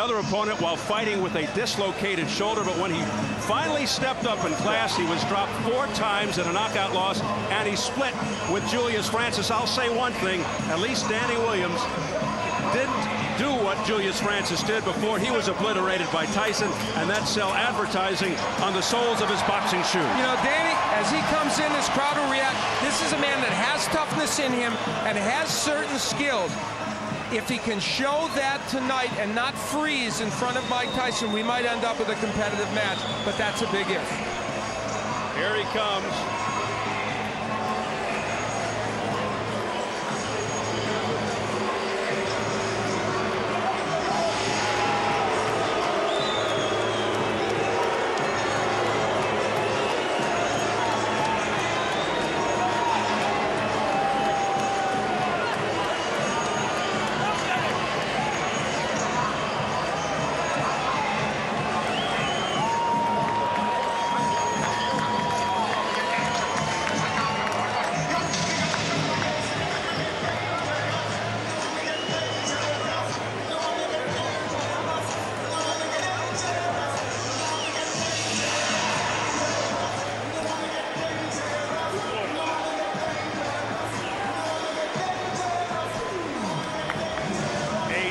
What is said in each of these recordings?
other opponent while fighting with a dislocated shoulder, but when he finally stepped up in class, he was dropped 4 times in a knockout loss, and he split with Julius Francis. I'll say one thing, at least Danny Williams didn't do what Julius Francis did before he was obliterated by Tyson, and that's sell advertising on the soles of his boxing shoes. You know, Danny, as he comes in, this crowd will react. This is a man that has toughness in him and has certain skills. If he can show that tonight and not freeze in front of Mike Tyson, we might end up with a competitive match, but that's a big if. Here he comes.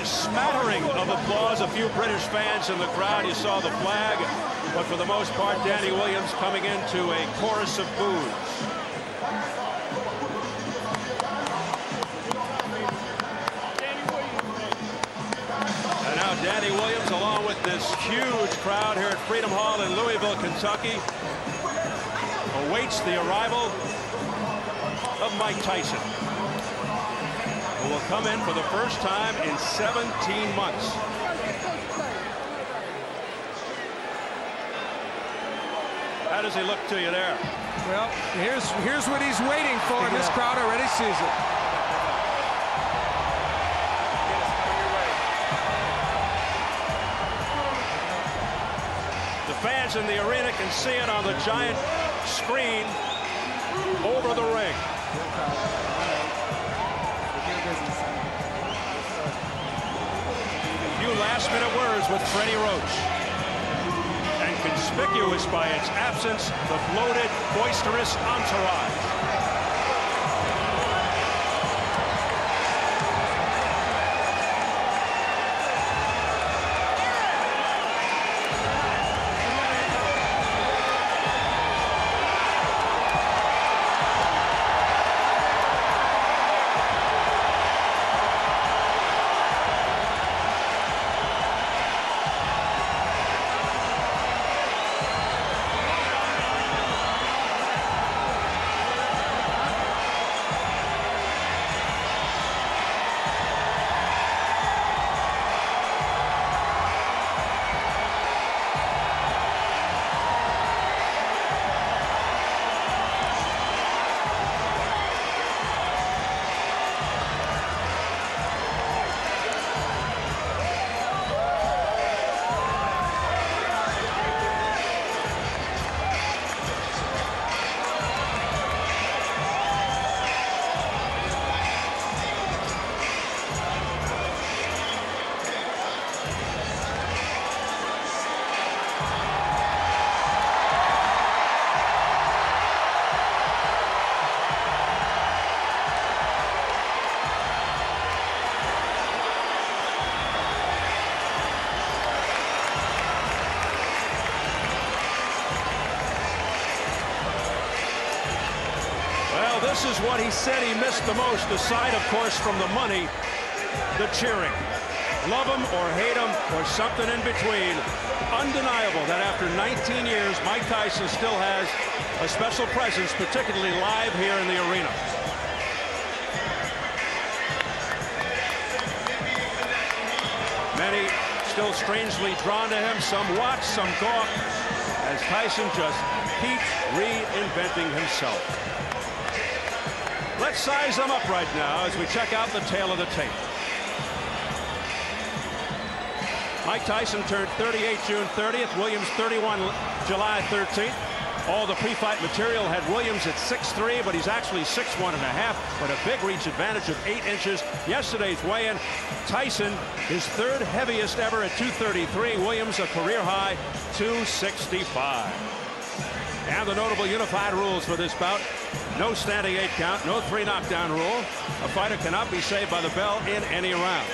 Smattering of applause, a few British fans in the crowd. You saw the flag, but for the most part, Danny Williams coming into a chorus of boos. And now Danny Williams, along with this huge crowd here at Freedom Hall in Louisville, Kentucky, awaits the arrival of Mike Tyson, who will come in for the first time in 17 months. How does he look to you there? Well, here's what he's waiting for, and this crowd already sees it. The fans in the arena can see it on the giant screen over the ring. Last-minute words with Freddie Roach. And conspicuous by its absence, the bloated, boisterous entourage. This is what he said he missed the most, aside, of course, from the money, the cheering. Love him or hate him or something in between. Undeniable that after 19 years, Mike Tyson still has a special presence, particularly live here in the arena. Many still strangely drawn to him. Some watch, some gawk, as Tyson just keeps reinventing himself. Let's size them up right now as we check out the tail of the tape. Mike Tyson turned 38 June 30th. Williams 31 July 13th. All the pre-fight material had Williams at 6'3", but he's actually 6'1.5", but a big reach advantage of 8 inches. Yesterday's weigh-in, Tyson, his third heaviest ever at 233. Williams, a career high, 265. And the notable unified rules for this bout: no standing 8 count, no 3 knockdown rule. A fighter cannot be saved by the bell in any round.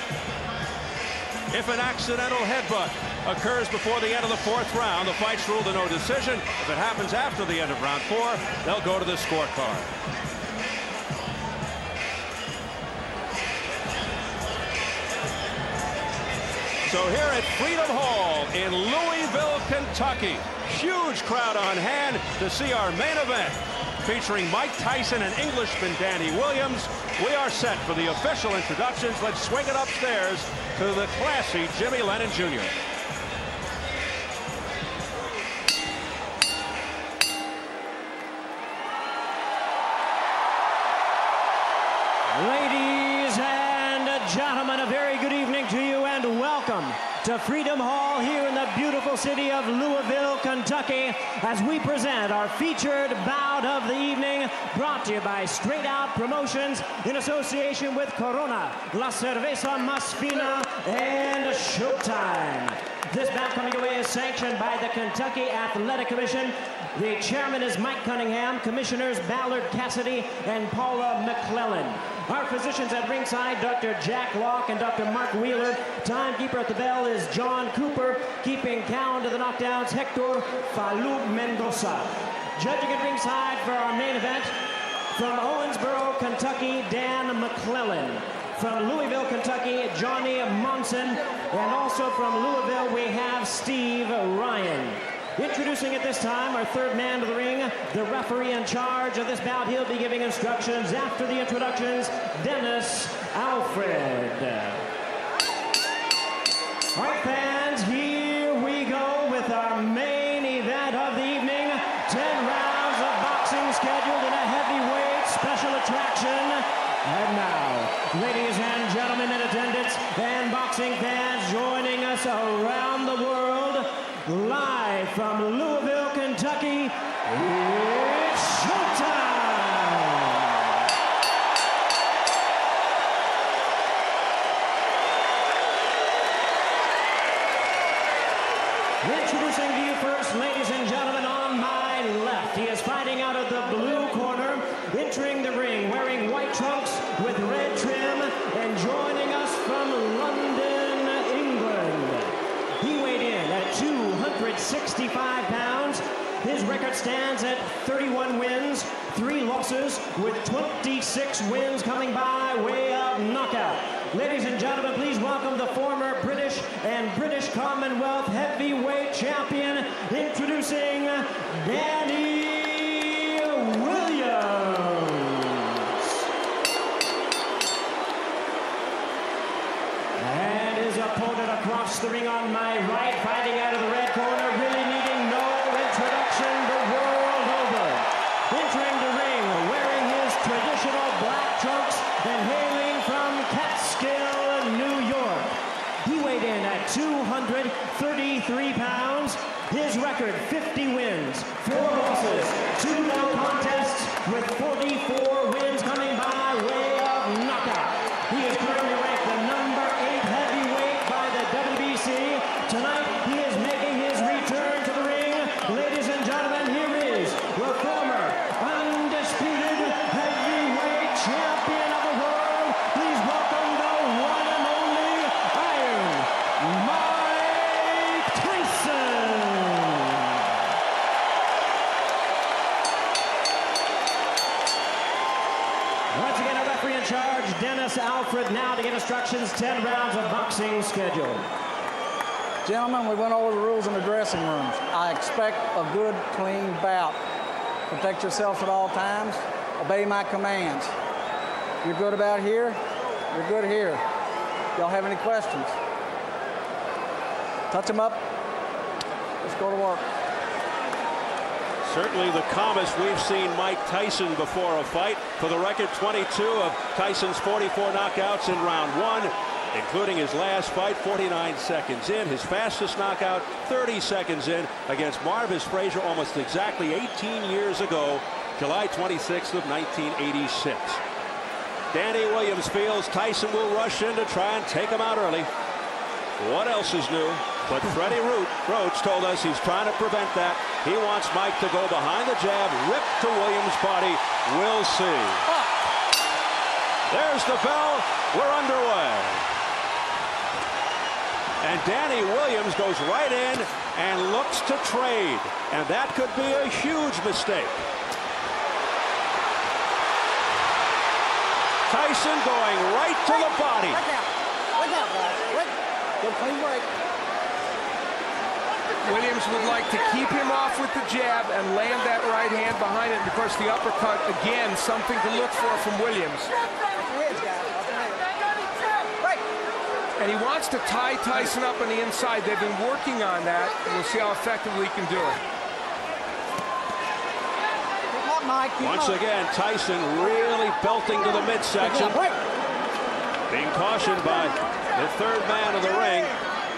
If an accidental headbutt occurs before the end of the 4th round, the fight's ruled a no decision. If it happens after the end of round 4, they'll go to the scorecard. So here at Freedom Hall in Louisville, Kentucky, huge crowd on hand to see our main event, featuring Mike Tyson and Englishman Danny Williams. We are set for the official introductions. Let's swing it upstairs to the classy Jimmy Lennon Jr. Ladies and gentlemen, a very good evening to you and welcome to Freedom Hall here in the beautiful city of Louisville, Kentucky, as we present our featured bout of the evening, brought to you by Straight Out Promotions in association with Corona, La Cerveza Más Fina, and Showtime. This bout coming away is sanctioned by the Kentucky Athletic Commission. The chairman is Mike Cunningham, commissioners Ballard Cassidy and Paula McClellan. Our physicians at ringside, Dr. Jack Locke and Dr. Mark Wheeler. Timekeeper at the bell is John Cooper. Keeping count of the knockdowns, Hector Falub Mendoza. Judging at ringside for our main event, from Owensboro, Kentucky, Dan McClellan. From Louisville, Kentucky, Johnny Monson. And also from Louisville, we have Steve Ryan. Introducing at this time our third man to the ring, the referee in charge of this bout. He'll be giving instructions after the introductions, Dennis Alfred. All right, fans, here we go with our main event of the evening. 10 rounds of boxing scheduled in a heavyweight special attraction. And now, ladies and gentlemen in attendance and boxing fans joining us around the world, live from Louisville, Kentucky, it's showtime! Introducing to you first, ladies and gentlemen, on my left, he is fighting out of the blue corner, entering the ring, wearing white trunks with red trim, and joining us from London, England. He weighed in at 265 pounds. His record stands at 31 wins, 3 losses, with 26 wins coming by way of knockout. Ladies and gentlemen, please welcome the former British and British Commonwealth heavyweight champion, introducing Danny Williams. And his opponent across the ring on my right, fighting out of the red corner, really needing no introduction the world over. Entering the ring, wearing his traditional black trunks and hailing from Catskill, New York. He weighed in at 233 pounds. His record, 50 wins, 4 losses, 2 no contests, with 44 wins coming by way of knockout. He is currently ranked the number 8 heavyweight by the WBC. Tonight, he is making his return to the ring. Ladies and gentlemen, here is the former undisputed heavyweight champion of the world. Please welcome the one and only Iron Mike Tyson. Once again, a referee in charge, Dennis Alfred, now to give instructions. 10 rounds of boxing scheduled. Gentlemen, we went over the rules in the dressing rooms. I expect a good, clean bout. Protect yourself at all times. Obey my commands. You're good about here, you're good here. Y'all have any questions? Touch them up. Let's go to work. Certainly the calmest we've seen Mike Tyson before a fight. For the record, 22 of Tyson's 44 knockouts in round 1. including his last fight 49 seconds in, his fastest knockout 30 seconds in against Marvis Frazier almost exactly 18 years ago, July 26th of 1986. Danny Williams feels Tyson will rush in to try and take him out early. What else is new? But Freddie Roach told us he's trying to prevent that. He wants Mike to go behind the jab, rip to Williams' body. We'll see. There's the bell. We're underway. And Danny Williams goes right in and looks to trade. And that could be a huge mistake. Tyson going right to the body. Look out, guys. Good clean break. Williams would like to keep him off with the jab and land that right hand behind it. And of course, the uppercut, again, something to look for from Williams. And he wants to tie Tyson up on the inside. They've been working on that. We'll see how effectively he can do it. Once again, Tyson really belting to the midsection. Being cautioned by the third man of the ring,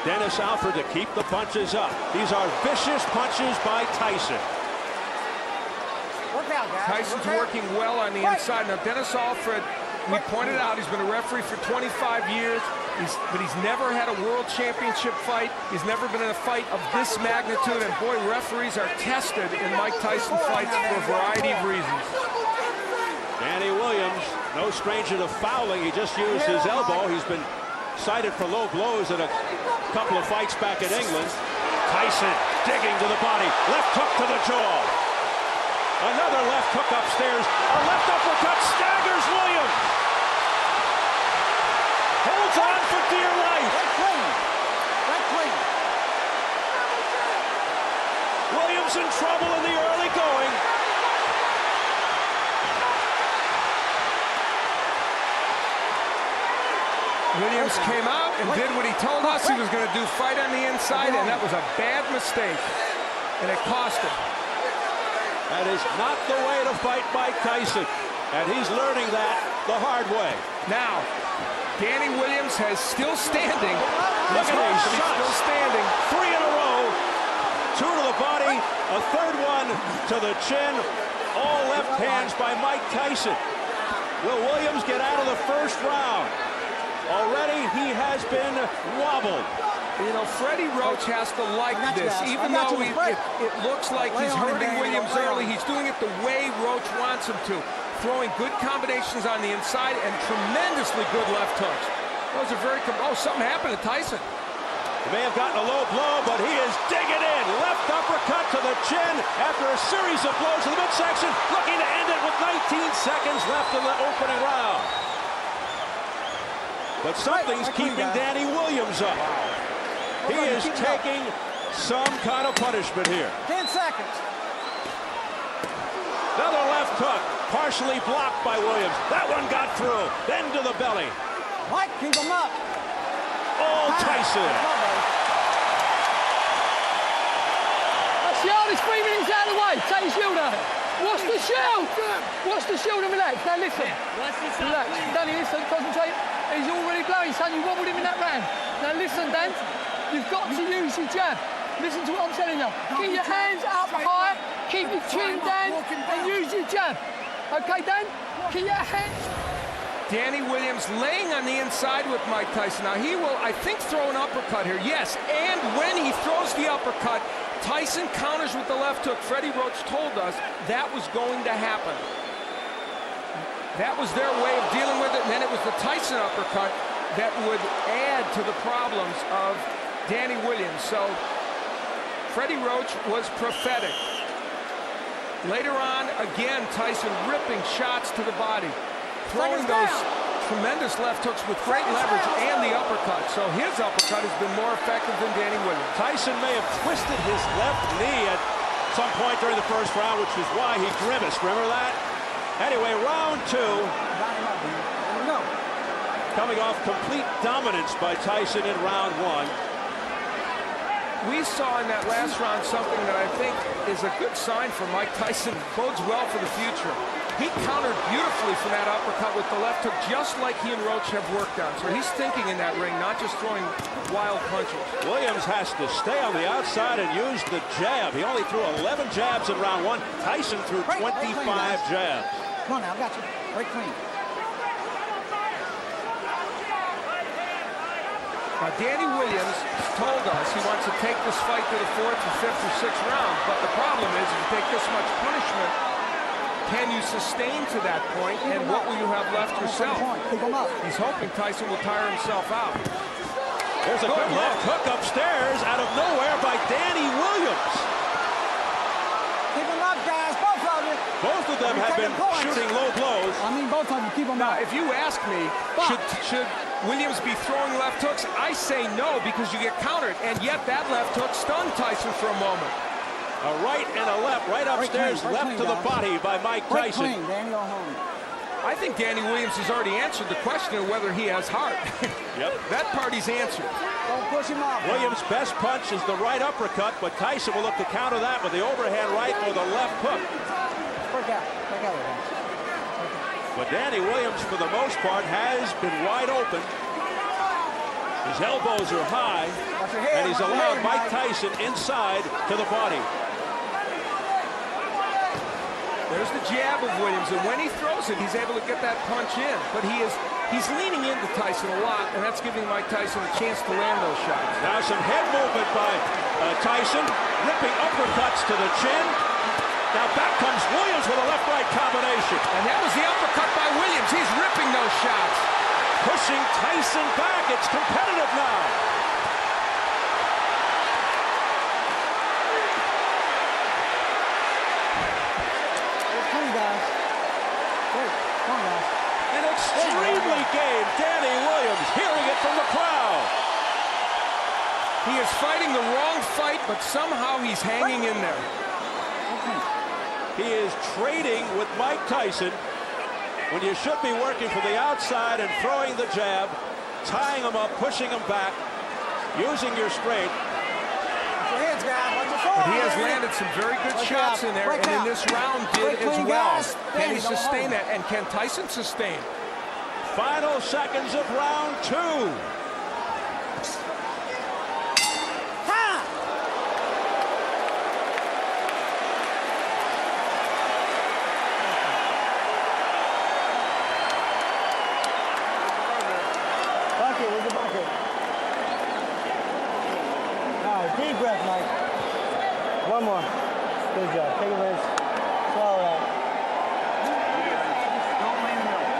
Dennis Alford, to keep the punches up. These are vicious punches by Tyson. Tyson's working well on the inside. Now, Dennis Alford, we pointed out, he's been a referee for 25 years, but he's never had a world championship fight. He's never been in a fight of this magnitude, and boy, referees are tested in Mike Tyson fights for a variety of reasons. Danny Williams, no stranger to fouling. He just used his elbow. He's been cited for low blows in a couple of fights back in England. Tyson digging to the body. Left hook to the jaw. Another left hook upstairs. A left uppercut staggers Williams. Holds on for dear life. Williams in trouble in the early going. Williams came out and did what he told us he was going to do, fight on the inside, and that was a bad mistake, and it cost him. That is not the way to fight Mike Tyson, and he's learning that the hard way. Now, Danny Williams has still standing. Look at these shots. Still standing. 3 in a row. 2 to the body, a third one to the chin. All left hands by Mike Tyson. Will Williams get out of the first round? Already he has been wobbled. You know, Freddie Roach has to like this, even though it looks like he's hurting Williams early. He's doing it the way Roach wants him to, throwing good combinations on the inside and tremendously good left hooks. Those are very, something happened to Tyson. He may have gotten a low blow, but he is digging in. Left uppercut to the chin after a series of blows to the midsection, looking to end it with 19 seconds left in the opening round. But something's keeping Danny Williams up. He is taking some kind of punishment here. 10 seconds. Another left hook, partially blocked by Williams. That one got through. Then to the belly. Mike, keep him up. Oh, Tyson. That's the hardest 3 minutes out of the way. Take your shield out. Watch the shield. Watch the shield and relax. Now listen. Relax. Danny, listen. Concentrate. He's already blowing, son. You wobbled him in that round. Now listen, Dan. You've got to use your jab. Listen to what I'm telling you. Keep your hands up high. Keep your chin down and use your jab. Okay, Dan? Keep your hands. Danny Williams laying on the inside with Mike Tyson. Now he will, I think, throw an uppercut here. Yes, and when he throws the uppercut, Tyson counters with the left hook. Freddie Roach told us that was going to happen. That was their way of dealing with it, and then it was the Tyson uppercut that would add to the problems of Danny Williams. So Freddie Roach was prophetic. Later on, again, Tyson ripping shots to the body, throwing those tremendous left hooks with great leverage and the uppercut. So his uppercut has been more effective than Danny Williams. Tyson may have twisted his left knee at some point during the first round, which is why he grimaced. Remember that? Anyway, round 2. Coming off complete dominance by Tyson in round 1. We saw in that last round something that I think is a good sign for Mike Tyson, bodes well for the future. He countered beautifully from that uppercut with the left hook, just like he and Roach have worked on. So he's thinking in that ring, not just throwing wild punches. Williams has to stay on the outside and use the jab. He only threw 11 jabs in round one. Tyson threw 25 jabs. Come on now, I got you. Break clean. Now, Danny Williams told us he wants to take this fight to the 4th or 5th or 6th round, but the problem is if you take this much punishment, can you sustain to that point, and what will you have left yourself? He's hoping Tyson will tire himself out. There's a good left hook upstairs out of nowhere by Danny Williams. Keep them up, guys, both of you. Both of them have been shooting low blows. I mean, both of you, keep them Now, up. if you ask me, should Williams be throwing left hooks? I say no, because you get countered, and yet that left hook stunned Tyson for a moment. A right and a left, right upstairs, left to the body by Mike Tyson. Clean, Danny, go home. I think Danny Williams has already answered the question of whether he has heart. Yep. That party's answered. Don't push him off. Williams' best punch is the right uppercut, but Tyson will look to counter that with the overhand right or the left hook. Break out. Break out of there. But Danny Williams, for the most part, has been wide open. His elbows are high, and he's allowed Mike Tyson inside to the body. There's the jab of Williams, and when he throws it, he's able to get that punch in. But he's leaning into Tyson a lot, and that's giving Mike Tyson a chance to land those shots. Now some head movement by Tyson, ripping uppercuts to the chin. Now back comes Williams with a left-right combination. And that was the uppercut by Williams. He's ripping those shots. Pushing Tyson back. It's competitive now. An extremely game Danny Williams, hearing it from the crowd. He is fighting the wrong fight, but somehow he's hanging in there. He is trading with Mike Tyson when you should be working from the outside and throwing the jab, tying him up, pushing him back, using your strength. But he has landed some very good shots in there, and in this round did as well. Can he sustain that? And can Tyson sustain? Final seconds of round two. Deep breath, Mike. One more. Good job. Take a rest. Swallow out. Don't lay in the middle.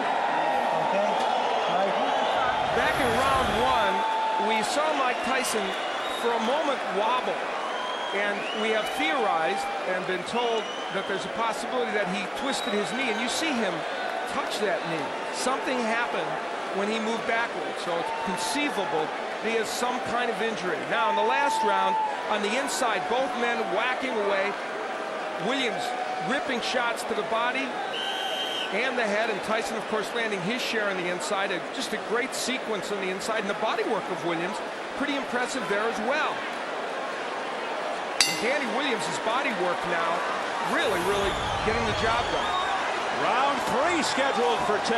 Okay. Mike. Back in round one, we saw Mike Tyson for a moment wobble. And we have theorized and been told that there's a possibility that he twisted his knee. And you see him touch that knee. Something happened when he moved backwards. So it's conceivable he has some kind of injury. Now, in the last round, on the inside, both men whacking away. Williams ripping shots to the body and the head, and Tyson, of course, landing his share on the inside. Just a great sequence on the inside, and the body work of Williams, pretty impressive there as well. And Danny Williams' body work now, really getting the job done. Round three scheduled for 10.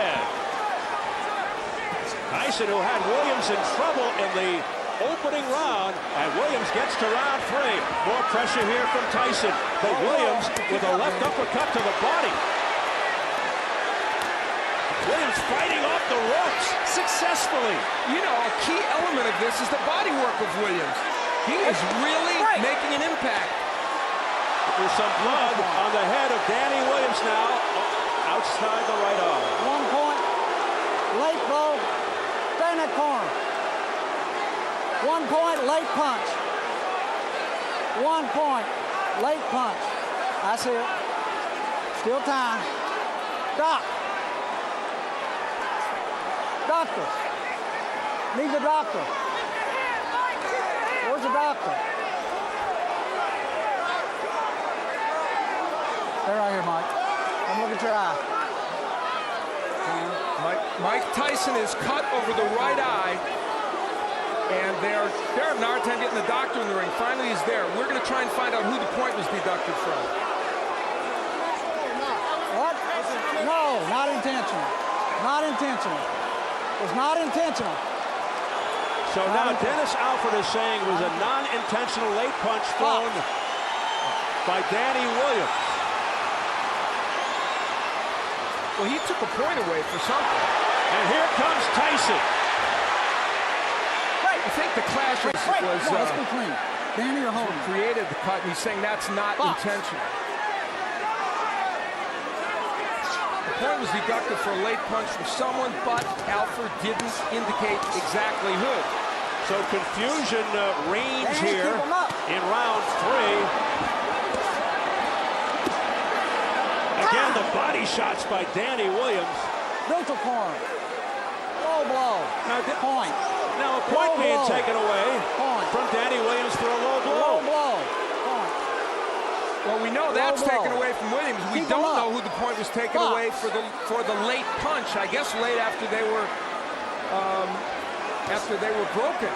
Tyson, who had Williams in trouble in the opening round, and Williams gets to round three. More pressure here from Tyson, but Williams with a left uppercut to the body. Williams fighting off the ropes successfully. You know, a key element of this is the body work of Williams. He is really making an impact. There's some blood on the head of Danny Williams now, outside the right arm. 1 point. Late blow. Stay in that corner. 1 point. Late punch. 1 point. Late punch. I see it. Still time. Doc. Doctor. Need the doctor. Where's the doctor? They're right here, Mike. Come look at your eye. Mike Tyson is cut over the right eye, and they're having a hard time getting the doctor in the ring. Finally, he's there. We're going to try and find out who the point was deducted from. What? No, not intentional. Not intentional. It's not intentional. So now Dennis Alford is saying it was a non-intentional late punch thrown by Danny Williams. Well, he took a point away for something. And here comes Tyson. I think the clash was let's be clean. Danny or Holden created the cut, and he's saying that's not intentional. The point was deducted for a late punch from someone, but Alford didn't indicate exactly who. So confusion reigns here in round 3. Again, the body shots by Danny Williams. neutral corner. Low blow. Point. Now a point being taken away from Danny Williams for a low blow. Low blow. Point. Well, we know that's taken away from Williams. We don't know who the point was taken away for the late punch. I guess late after they were broken.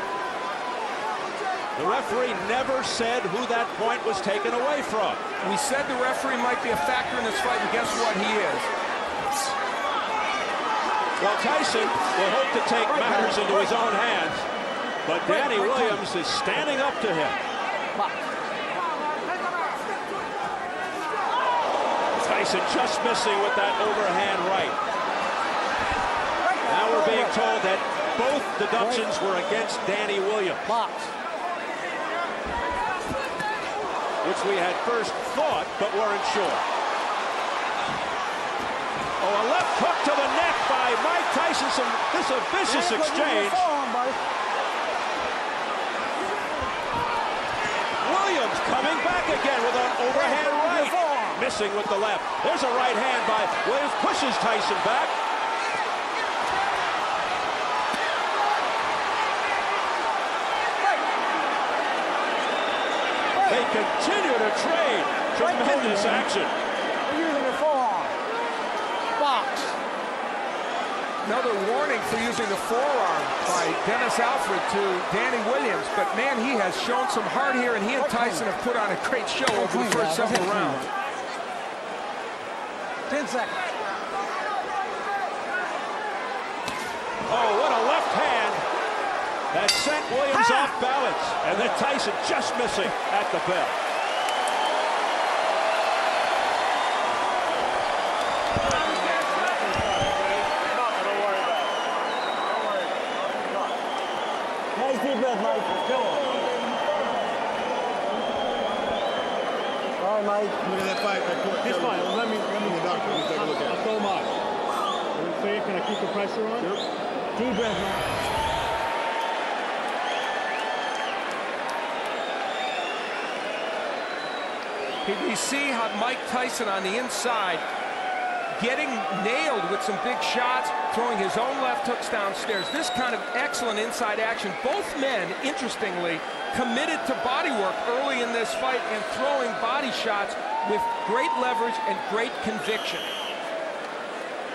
The referee never said who that point was taken away from. We said the referee might be a factor in this fight, and guess what? He is. Well, Tyson will hope to take matters into his own hands, but Danny Williams is standing up to him. Tyson just missing with that overhand right. Now we're being told that both deductions were against Danny Williams. Which we had first thought, but weren't sure. Oh, a left hook to the neck by Mike Tyson. This is a vicious exchange. Williams coming back again with an overhand right. Missing with the left. There's a right hand by Williams. Pushes Tyson back. They continue to trade. Tremendous action. Using the forearm. Box. Another warning for using the forearm by Dennis Alford to Danny Williams. But man, he has shown some heart here, and he and Tyson have put on a great show over the first several rounds. 10 seconds. Oh, what a left hand. That sent Williams off balance, and then Tyson just missing at the bell. Nice deep breath, Mike. Go on. All right, Mike. Look at that fight. He's fine. Let me the doctor. We'll take a look at it. I'll throw him out. Are we clear? Can I keep the pressure on? Yep. Deep breath, Mike. You see how Mike Tyson on the inside getting nailed with some big shots, throwing his own left hooks downstairs. This kind of excellent inside action. Both men, interestingly, committed to body work early in this fight and throwing body shots with great leverage and great conviction.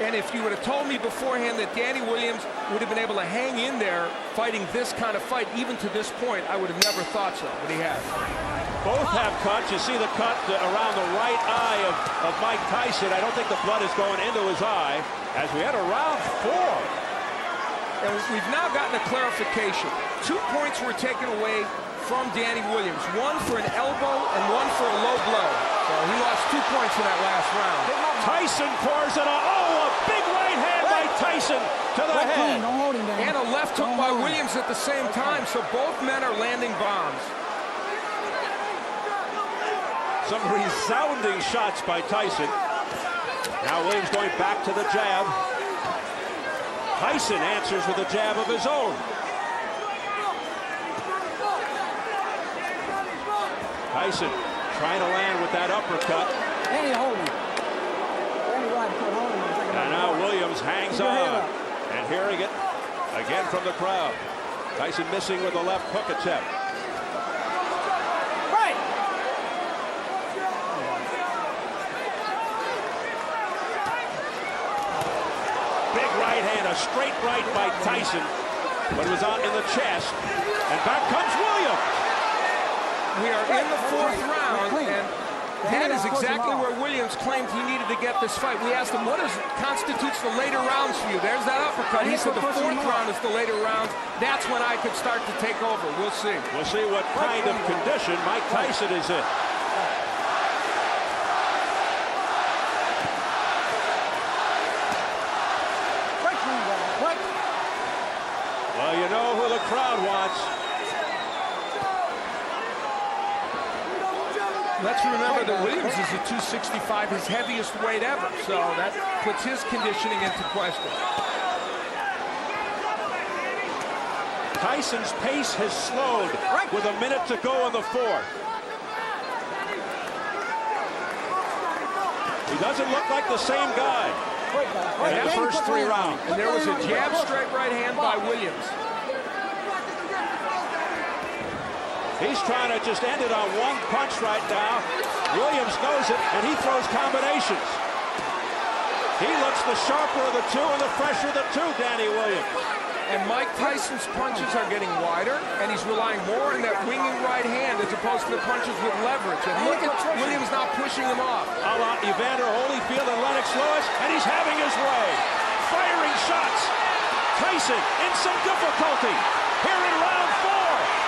And if you would have told me beforehand that Danny Williams would have been able to hang in there fighting this kind of fight, even to this point, I would have never thought so, but he has. Both have cuts. You see the cut around the right eye of Mike Tyson. I don't think the blood is going into his eye as we had a round 4. And we've now gotten a clarification. 2 points were taken away from Danny Williams. One for an elbow and one for a low blow. So he lost 2 points in that last round. Tyson pours it on. Oh, a big right hand by Tyson to the head. And a left hook by Williams at the same time. So both men are landing bombs. Some resounding shots by Tyson. Now Williams going back to the jab. Tyson answers with a jab of his own. Tyson trying to land with that uppercut. And now Williams hangs on. And hearing it again from the crowd. Tyson missing with a left hook attempt. A straight right by Tyson, but it was out in the chest, and back comes Williams. We are in the 4th round, and That is exactly where Williams claimed he needed to get this fight. We asked him, what constitutes the later rounds for you? There's that uppercut. He said the fourth round is the later rounds. That's when I could start to take over. We'll see. We'll see what kind of condition Mike Tyson is in. Well, you know who the crowd wants. Let's remember that Williams is at 265, his heaviest weight ever, so that puts his conditioning into question. Tyson's pace has slowed with a minute to go in the fourth. He doesn't look like the same guy in the first 3 rounds. And there was a jab straight right hand by Williams. He's trying to just end it on one punch right now. Williams knows it, and he throws combinations. He looks the sharper of the two and the fresher of the two, Danny Williams. And Mike Tyson's punches are getting wider, and he's relying more on that winging right hand as opposed to the punches with leverage. And look at Williams now pushing him off. A la Evander Holyfield and Lennox Lewis, and he's having his way. Firing shots. Tyson in some difficulty here in round 4.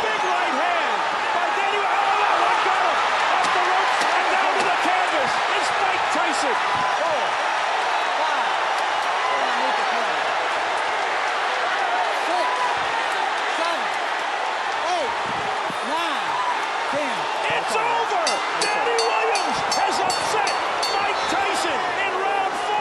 Big right hand by Danny. Oh, that one got him. Off the ropes and down to the canvas. It's Mike Tyson. 10. It's over! Danny Williams has upset Mike Tyson in round 4.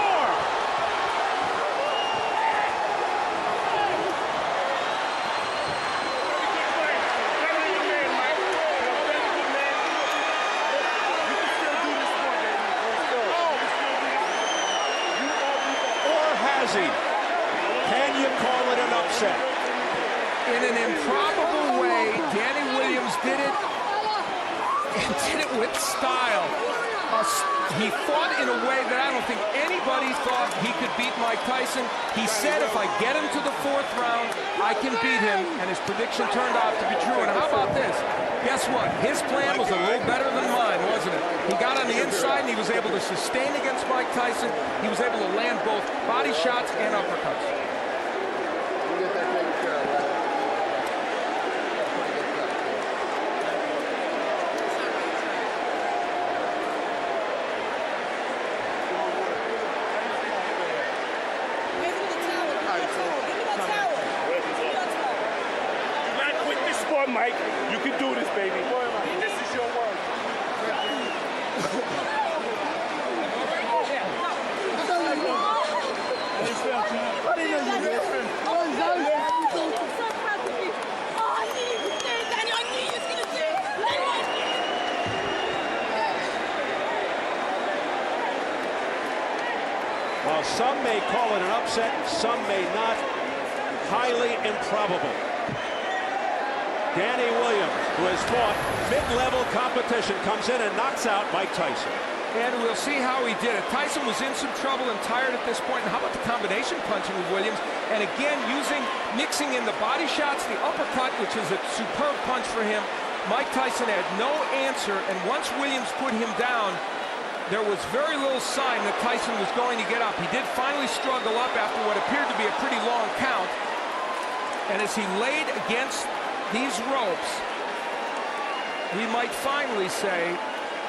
Or has he? Can you call it an upset? In an improbable way, Danny Williams did it, and did it with style. He fought in a way that I don't think anybody thought he could beat Mike Tyson. He said, if I get him to the 4th round, I can beat him, and his prediction turned out to be true. And how about this? Guess what? His plan was a little better than mine, wasn't it? He got on the inside, and he was able to sustain against Mike Tyson. He was able to land both body shots and uppercuts. Mike, you can do this, baby. This is your work. While some may call it an upset, some may not. Highly improbable. Danny Williams, who has fought mid-level competition, comes in and knocks out Mike Tyson. And we'll see how he did it. Tyson was in some trouble and tired at this point. And how about the combination punching with Williams? And again, mixing in the body shots, the uppercut, which is a superb punch for him. Mike Tyson had no answer. And once Williams put him down, there was very little sign that Tyson was going to get up. He did finally struggle up after what appeared to be a pretty long count. And as he laid against these ropes, we might finally say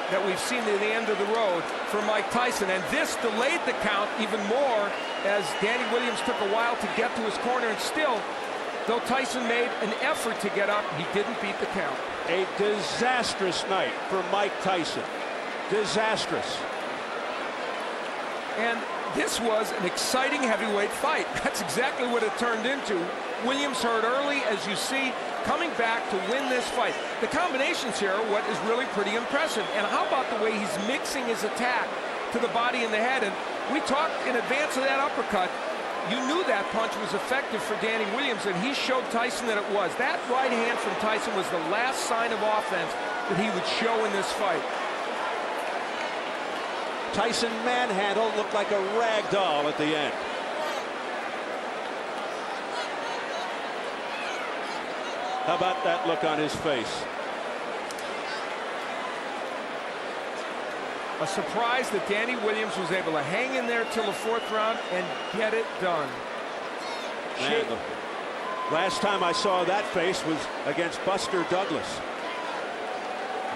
that we've seen the end of the road for Mike Tyson. And this delayed the count even more as Danny Williams took a while to get to his corner. And still, though Tyson made an effort to get up, he didn't beat the count. A disastrous night for Mike Tyson. Disastrous. And this was an exciting heavyweight fight. That's exactly what it turned into. Williams hurt early, as you see, coming back to win this fight. The combinations here are what is really pretty impressive. And how about the way he's mixing his attack to the body and the head? And we talked in advance of that uppercut. You knew that punch was effective for Danny Williams, and he showed Tyson that it was. That right hand from Tyson was the last sign of offense that he would show in this fight. Tyson manhandled, looked like a rag doll at the end. How about that look on his face? A surprise that Danny Williams was able to hang in there till the 4th round and get it done. Man, the last time I saw that face was against Buster Douglas.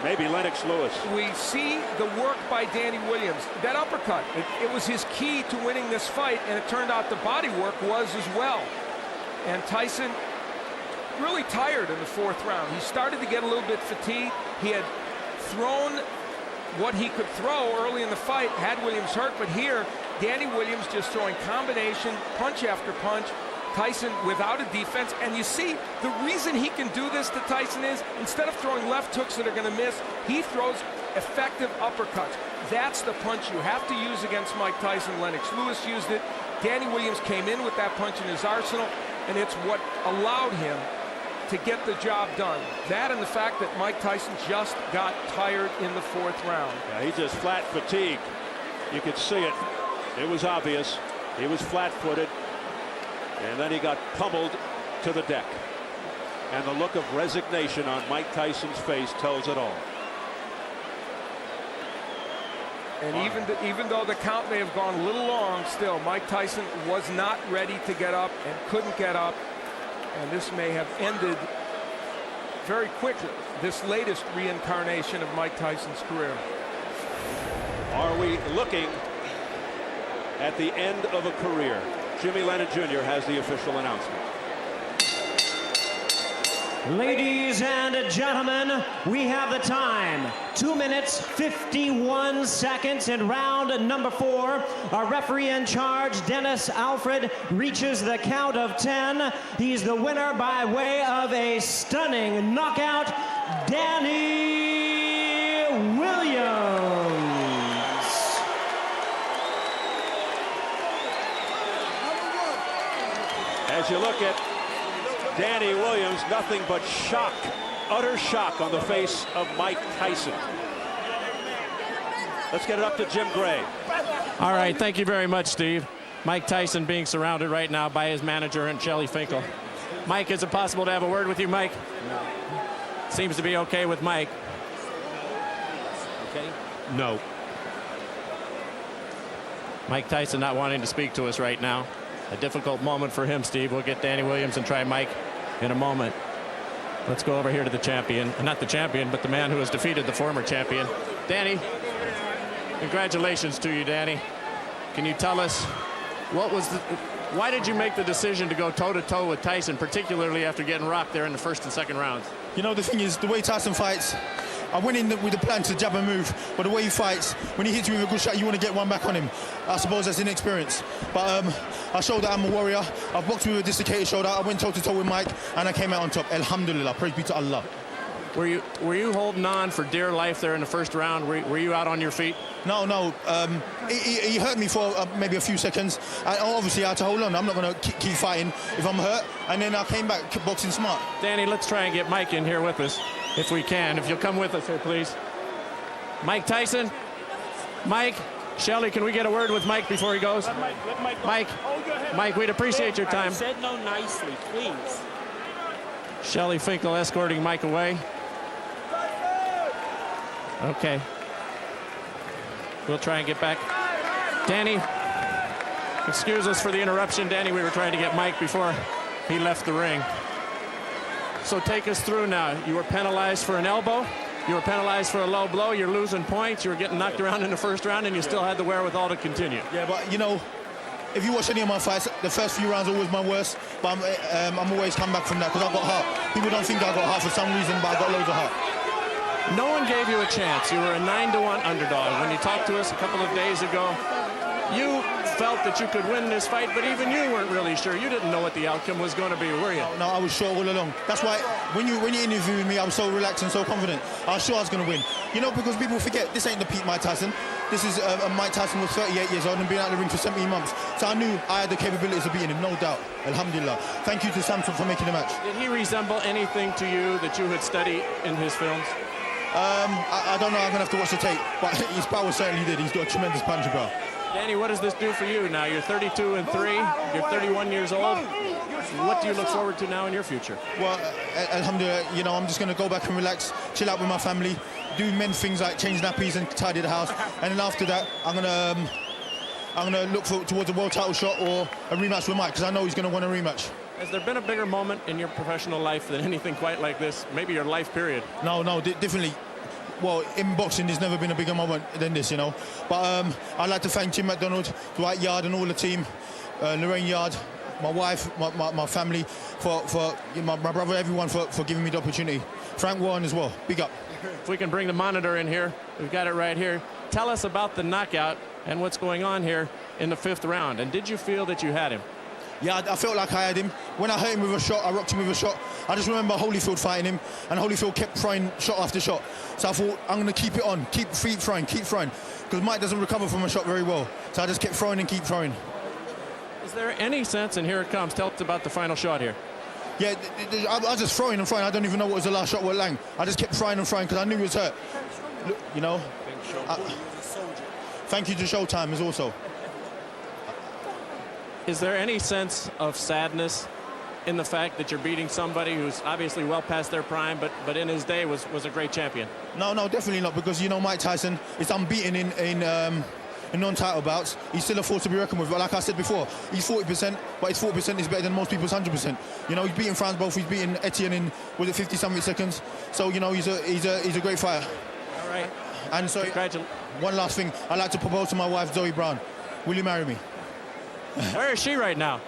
Maybe Lennox Lewis. We see the work by Danny Williams. That uppercut, it was his key to winning this fight, and it turned out the body work was as well. And Tyson really tired in the 4th round. He started to get a little bit fatigued. He had thrown what he could throw early in the fight, had Williams hurt, but here, Danny Williams just throwing combination, punch after punch. Tyson without a defense, and you see the reason he can do this to Tyson is instead of throwing left hooks that are going to miss, he throws effective uppercuts. That's the punch you have to use against Mike Tyson. Lennox Lewis used it. Danny Williams came in with that punch in his arsenal, and it's what allowed him to get the job done. That and the fact that Mike Tyson just got tired in the 4th round. Yeah, he just flat fatigued. You could see it. It was obvious. He was flat-footed. And then he got pummeled to the deck. And the look of resignation on Mike Tyson's face tells it all. And even though the count may have gone a little long, still, Mike Tyson was not ready to get up and couldn't get up. And this may have ended very quickly, this latest reincarnation of Mike Tyson's career. Are we looking at the end of a career? Jimmy Lennon Jr. has the official announcement. Ladies and gentlemen, we have the time. 2 minutes, 51 seconds in round number 4. Our referee in charge, Dennis Alfred, reaches the count of 10. He's the winner by way of a stunning knockout, Danny Williams. As you look at Danny Williams, nothing but shock, utter shock on the face of Mike Tyson. Let's get it up to Jim Gray. All right, thank you very much, Steve. Mike Tyson being surrounded right now by his manager and Shelly Finkel. Mike, is it possible to have a word with you, Mike? No. Seems to be okay with Mike. Okay? No. Mike Tyson not wanting to speak to us right now. A difficult moment for him, Steve. We'll get Danny Williams and try Mike in a moment. Let's go over here to the champion. Not the champion, but the man who has defeated the former champion. Danny, congratulations to you, Danny. Can you tell us why did you make the decision to go toe-to-toe with Tyson, particularly after getting rocked there in the 1st and 2nd rounds? You know, the thing is, the way Tyson fights, I went in with the plan to jab and move, but the way he fights, when he hits you with a good shot, you want to get one back on him. I suppose that's inexperience. But I showed that I'm a warrior. I've boxed with a dislocated shoulder. I went toe-to-toe with Mike, and I came out on top. Alhamdulillah. Praise be to Allah. Were you holding on for dear life there in the 1st round? Were you out on your feet? No. He hurt me for maybe a few seconds. Obviously, I had to hold on. I'm not going to keep fighting if I'm hurt. And then I came back boxing smart. Danny, let's try and get Mike in here with us, if we can. If you'll come with us here, please. Mike Tyson. Mike. Shelly, can we get a word with Mike before he goes? Let Mike, we'd appreciate your time. I said no nicely, please. Shelly Finkel escorting Mike away. Okay. We'll try and get back. Danny, excuse us for the interruption. Danny, we were trying to get Mike before he left the ring. So take us through now. You were penalized for an elbow. You were penalized for a low blow. You're losing points. You were getting knocked around in the 1st round, and you still had the wherewithal to continue. Yeah, but, you know, if you watch any of my fights, the first few rounds are always my worst, but I'm always come back from that because I've got heart. People don't think I got heart for some reason, but I got loads of heart. No one gave you a chance. You were a 9-1 underdog. When you talked to us a couple of days ago, you felt that you could win this fight, but even you weren't really sure. You didn't know what the outcome was going to be, were you? No, I was sure all along. That's why when you interviewed me, I was so relaxed and so confident. I was sure I was going to win. You know, because people forget, this ain't the peak Mike Tyson. This is Mike Tyson was 38 years old and been out of the ring for 17 months. So I knew I had the capabilities of beating him, no doubt. Alhamdulillah. Thank you to Samson for making the match. Did he resemble anything to you that you had studied in his films? I don't know. I'm going to have to watch the tape. But his power certainly did. He's got a tremendous punch, bro. Danny, what does this do for you now? You're 32-3. You're 31 years old. What do you look forward to now in your future? Well, alhamdulillah, you know, I'm just going to go back and relax, chill out with my family, do many things like change nappies and tidy the house. And then after that, I'm going to look towards a world title shot or a rematch with Mike, because I know he's going to want a rematch. Has there been a bigger moment in your professional life than anything quite like this? Maybe your life period? No, definitely. Well, in boxing, there's never been a bigger moment than this, you know. But I'd like to thank Tim McDonald, Dwight Yard and all the team, Lorraine Yard, my wife, my family, for my brother, everyone for giving me the opportunity. Frank Warren as well, big up. If we can bring the monitor in here, we've got it right here. Tell us about the knockout and what's going on here in the 5th round. And did you feel that you had him? Yeah, I felt like I had him. When I hit him with a shot, I rocked him with a shot. I just remember Holyfield fighting him, and Holyfield kept throwing shot after shot. So I thought, I'm going to keep it on, keep throwing, because Mike doesn't recover from a shot very well. So I just kept throwing and keep throwing. Is there any sense, and here it comes, tell us about the final shot here. Yeah, I was just throwing and throwing. I don't even know what was the last shot with Lang. I just kept throwing and throwing because I knew he was hurt. Look, you know. Thank you to Showtime as also. Is there any sense of sadness in the fact that you're beating somebody who's obviously well past their prime, but in his day was a great champion? No, definitely not, because you know Mike Tyson is unbeaten in non-title bouts. He's still a force to be reckoned with. But like I said before, he's 40%, but his 40% is better than most people's 100%. You know, he's beaten Franz both. He's beaten Etienne in 50-something seconds. So you know, he's a great fighter. All right. And so one last thing, I'd like to propose to my wife Zoe Brown. Will you marry me? Where is she right now?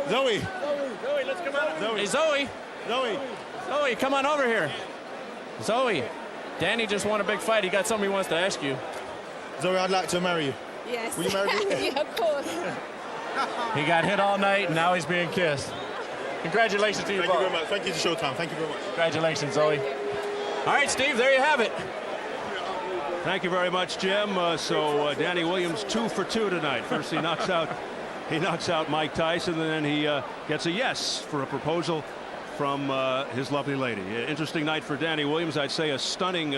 Zoe, let's come out. Zoe. Hey, Zoe, come on over here. Zoe, Danny just won a big fight. He got something he wants to ask you. Zoe, I'd like to marry you. Yes. Will you marry me? Yeah, of course. He got hit all night, and now he's being kissed. Congratulations to you both. Thank you very much. Thank you to Showtime. Thank you very much. Congratulations, Zoe. All right, Steve, there you have it. Thank you very much, Jim. So Danny Williams 2 for 2 tonight. First he knocks out Mike Tyson, and then he gets a yes for a proposal from his lovely lady. Interesting night for Danny Williams. I'd say a stunning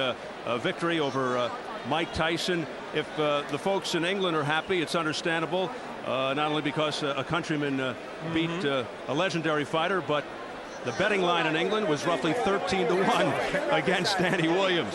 victory over Mike Tyson. If the folks in England are happy, it's understandable. Not only because a countryman beat a legendary fighter, but the betting line in England was roughly 13-1 against Danny Williams.